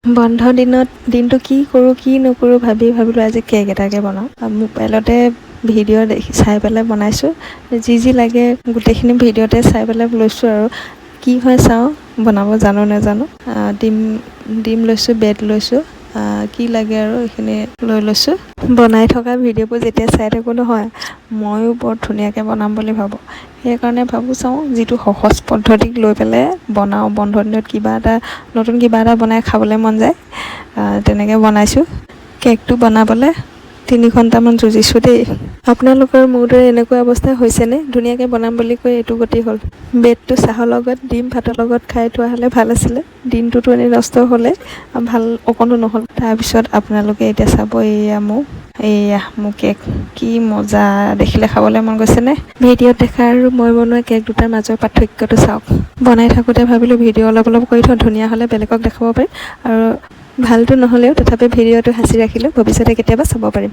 বন্ধ দিনটো কি কৰোঁ কি নকৰোঁ ভাবিলোঁ আজি কেক এটাকে বনাওঁ। মোবাইলতে ভিডিঅ' চাই পেলাই বনাইছোঁ। যি লাগে গোটেইখিনি ভিডিঅ'তে চাই পেলাই লৈছোঁ আৰু কি হয় চাওঁ, বনাব জানো নাজানো। ডিম লৈছোঁ, ব্ৰেড লৈছোঁ, কি লাগে আৰু এইখিনি লৈ লৈছোঁ। বনাই থকা ভিডিঅ'বোৰ যেতিয়া চাই থাকোঁ নহয়, ময়ো বৰ ধুনীয়াকৈ বনাম বুলি ভাবোঁ। সেইকাৰণে চাওঁ যিটো সহজ পদ্ধতিক লৈ পেলাই বনাওঁ। বন্ধ দিনত নতুন কিবা এটা বনাই খাবলৈ মন যায়, তেনেকৈ বনাইছোঁ। কেকটো বনাবলৈ 3 ঘণ্টামান যুঁজিছোঁ দেই। আপোনালোকৰ মোৰ দৰে এনেকুৱা অৱস্থা হৈছেনে? ধুনীয়াকৈ বনাম বুলি কৈ এইটো গতি হ'ল। ব্ৰেডটো চাহৰ লগত, ডিম ভাতৰ লগত খাই থোৱা হ'লে ভাল আছিলে। দিনটোতো এনেই নষ্ট হ'লে, ভাল অকণো নহ'ল। তাৰপিছত আপোনালোকে এতিয়া চাব, এয়া মোৰ কেক। কি মজা, দেখিলে খাবলৈ মন গৈছেনে? ভিডিঅ'ত দেখা আৰু মই বনোৱা কেক দুটাৰ মাজৰ পাৰ্থক্যটো চাওক। বনাই থাকোঁতে ভাবিলোঁ ভিডিঅ' অলপ কৰি থওঁ, ধুনীয়া হ'লে বেলেগক দেখাব পাৰিম, আৰু ভালটো নহ'লেও তথাপি ভিডিঅ'টো সাঁচি ৰাখিলোঁ, ভৱিষ্যতে কেতিয়াবা চাব পাৰিম।